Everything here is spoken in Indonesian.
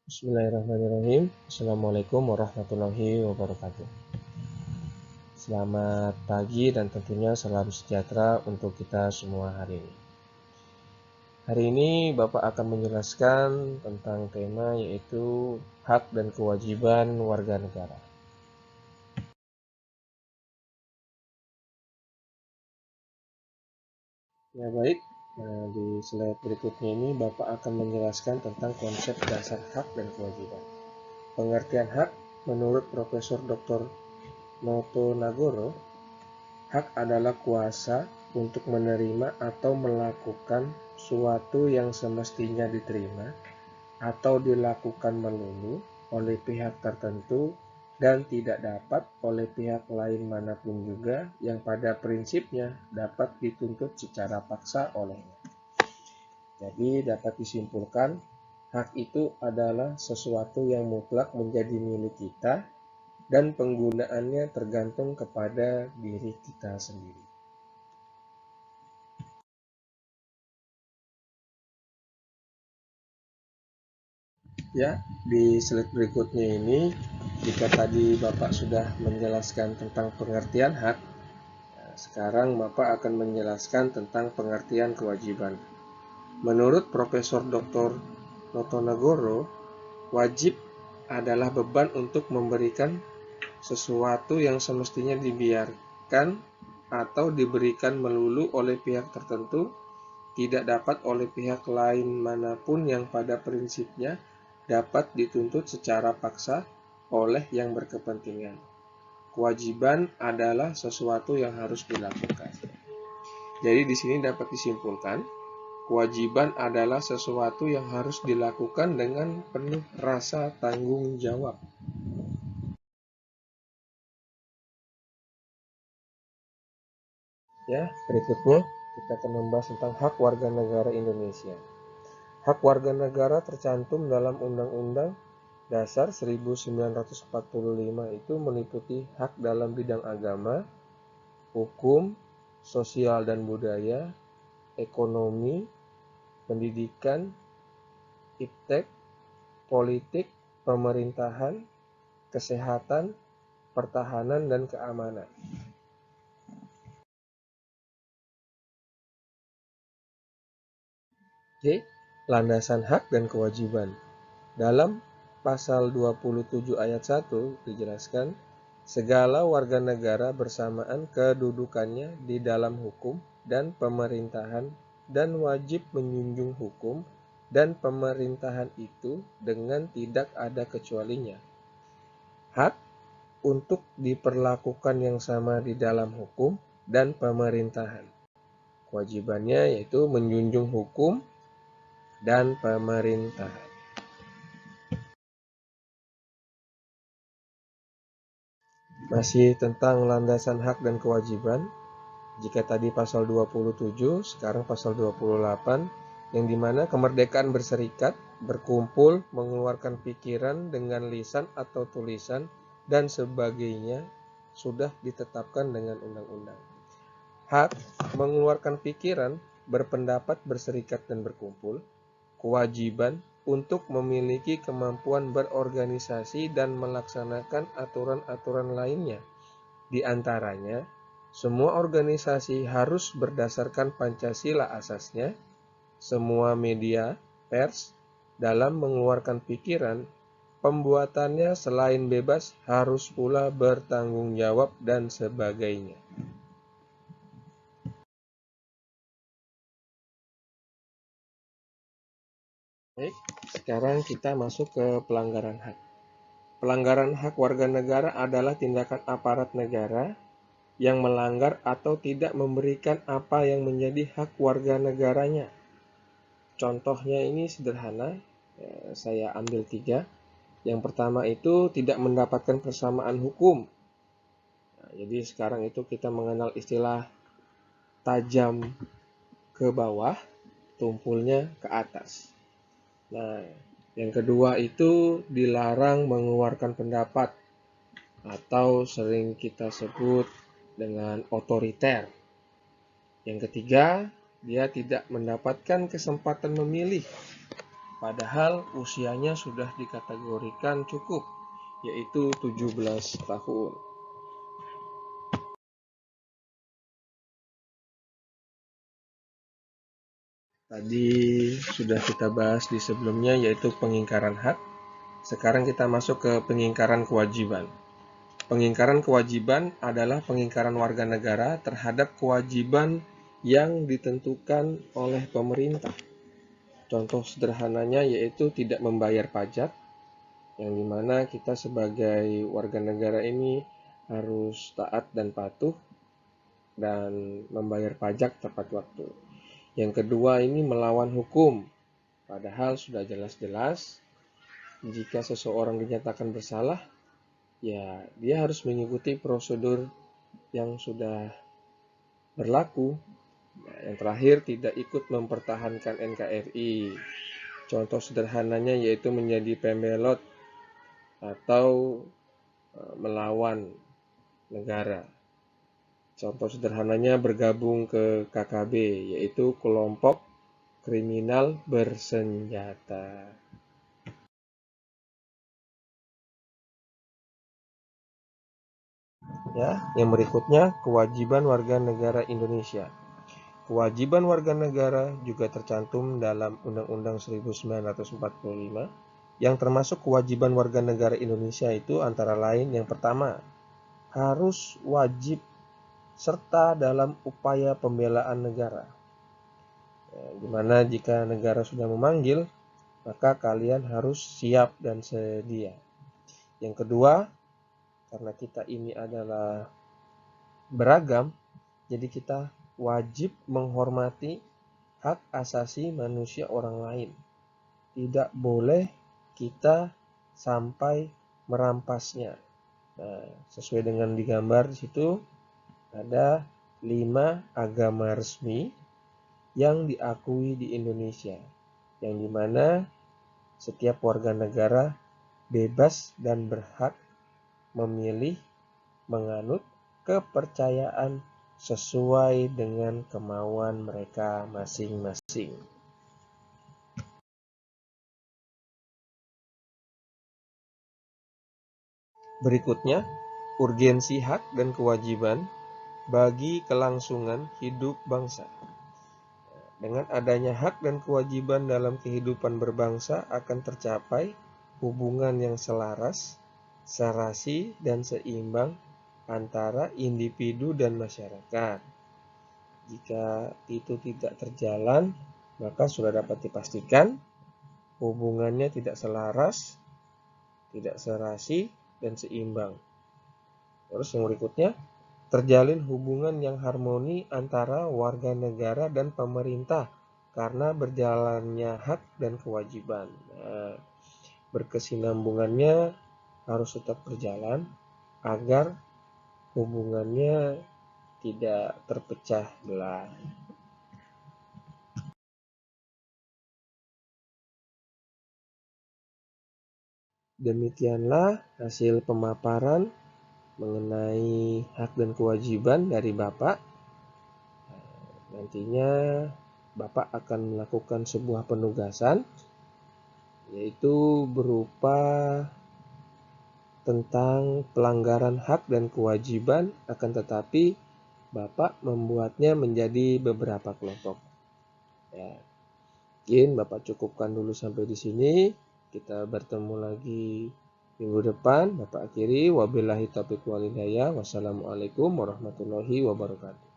Bismillahirrahmanirrahim. Assalamualaikum warahmatullahi wabarakatuh. Selamat pagi dan tentunya salam sejahtera untuk kita semua hari ini. Hari ini Bapak akan menjelaskan tentang tema yaitu hak dan kewajiban warga negara. Ya baik, di slide berikutnya ini Bapak akan menjelaskan tentang konsep dasar hak dan kewajiban. Pengertian hak menurut Profesor Dr. Noto Nagoro, hak adalah kuasa untuk menerima atau melakukan suatu yang semestinya diterima atau dilakukan melulu oleh pihak tertentu dan tidak dapat oleh pihak lain manapun juga yang pada prinsipnya dapat dituntut secara paksa olehnya. Jadi dapat disimpulkan, hak itu adalah sesuatu yang mutlak menjadi milik kita dan penggunaannya tergantung kepada diri kita sendiri. Ya, di slide berikutnya ini, jika tadi Bapak sudah menjelaskan tentang pengertian hak, sekarang Bapak akan menjelaskan tentang pengertian kewajiban. Menurut Profesor Dr. Notonegoro, wajib adalah beban untuk memberikan sesuatu yang semestinya dibiarkan atau diberikan melulu oleh pihak tertentu, tidak dapat oleh pihak lain manapun yang pada prinsipnya dapat dituntut secara paksa oleh yang berkepentingan. Kewajiban adalah sesuatu yang harus dilakukan. Jadi di sini dapat disimpulkan, kewajiban adalah sesuatu yang harus dilakukan dengan penuh rasa tanggung jawab. Ya, berikutnya kita akan membahas tentang hak warga negara Indonesia. Hak warga negara tercantum dalam Undang-Undang Dasar 1945 itu meliputi hak dalam bidang agama, hukum, sosial dan budaya, ekonomi, pendidikan, iptek, politik, pemerintahan, kesehatan, pertahanan, dan keamanan. J. Landasan hak dan kewajiban. Dalam pasal 27 ayat 1 dijelaskan, segala warga negara bersamaan kedudukannya di dalam hukum dan pemerintahan dan wajib menjunjung hukum dan pemerintahan itu dengan tidak ada kecualinya. Hak untuk diperlakukan yang sama di dalam hukum dan pemerintahan. Kewajibannya yaitu menjunjung hukum dan pemerintahan. Masih tentang landasan hak dan kewajiban, jika tadi pasal 27, sekarang pasal 28, yang dimana kemerdekaan berserikat, berkumpul, mengeluarkan pikiran dengan lisan atau tulisan, dan sebagainya sudah ditetapkan dengan undang-undang. Hak mengeluarkan pikiran, berpendapat, berserikat, dan berkumpul. Kewajiban untuk memiliki kemampuan berorganisasi dan melaksanakan aturan-aturan lainnya. Di antaranya, semua organisasi harus berdasarkan Pancasila asasnya, semua media, pers, dalam mengeluarkan pikiran, pembuatannya selain bebas harus pula bertanggung jawab dan sebagainya. Baik, sekarang kita masuk ke pelanggaran hak. Pelanggaran hak warga negara adalah tindakan aparat negara yang melanggar atau tidak memberikan apa yang menjadi hak warga negaranya. Contohnya ini sederhana, saya ambil 3. Yang pertama itu tidak mendapatkan persamaan hukum. Nah, jadi sekarang itu kita mengenal istilah tajam ke bawah, tumpulnya ke atas. Nah, yang kedua itu dilarang mengeluarkan pendapat atau sering kita sebut dengan otoriter. Yang ketiga, dia tidak mendapatkan kesempatan memilih. padahal usianya sudah dikategorikan cukup, yaitu 17 tahun. Tadi sudah kita bahas di sebelumnya, yaitu pengingkaran hak. Sekarang kita masuk ke pengingkaran kewajiban. Pengingkaran kewajiban adalah pengingkaran warga negara terhadap kewajiban yang ditentukan oleh pemerintah. Contoh sederhananya yaitu tidak membayar pajak, yang dimana kita sebagai warga negara ini harus taat dan patuh dan membayar pajak tepat waktu. Yang kedua ini melawan hukum, padahal sudah jelas-jelas jika seseorang dinyatakan bersalah, ya dia harus mengikuti prosedur yang sudah berlaku. Yang terakhir, tidak ikut mempertahankan NKRI. Contoh sederhananya yaitu menjadi pembelot atau melawan negara. Contoh sederhananya bergabung ke KKB, yaitu kelompok kriminal bersenjata. Ya, yang berikutnya kewajiban warga negara Indonesia. Kewajiban warga negara juga tercantum dalam Undang-Undang 1945, yang termasuk kewajiban warga negara Indonesia itu antara lain yang pertama, harus wajib serta dalam upaya pembelaan negara. Dimana jika negara sudah memanggil, maka kalian harus siap dan sedia. Yang kedua, karena kita ini adalah beragam, jadi kita wajib menghormati hak asasi manusia orang lain. Tidak boleh kita sampai merampasnya. Nah, sesuai dengan digambar di situ ada 5 agama resmi yang diakui di Indonesia, yang dimana setiap warga negara bebas dan berhak memilih menganut kepercayaan sesuai dengan kemauan mereka masing-masing. Berikutnya, urgensi hak dan kewajiban bagi kelangsungan hidup bangsa. Dengan adanya hak dan kewajiban dalam kehidupan berbangsa akan tercapai hubungan yang selaras, serasi, dan seimbang antara individu dan masyarakat. Jika itu tidak terjalan, maka sudah dapat dipastikan hubungannya tidak selaras, tidak serasi, dan seimbang. Terus yang berikutnya, terjalin hubungan yang harmoni antara warga negara dan pemerintah karena berjalannya hak dan kewajiban. Nah, berkesinambungannya harus tetap berjalan agar hubungannya tidak terpecah belah. Demikianlah hasil pemaparan mengenai hak dan kewajiban dari Bapak. Nantinya Bapak akan melakukan sebuah penugasan, yaitu berupa tentang pelanggaran hak dan kewajiban, akan tetapi Bapak membuatnya menjadi beberapa kelompok. Ya, mungkin Bapak cukupkan dulu sampai di sini. Kita bertemu lagi minggu depan. Bapak akhiri, wabillahi taufiq wal hidayah. Wassalamualaikum warahmatullahi wabarakatuh.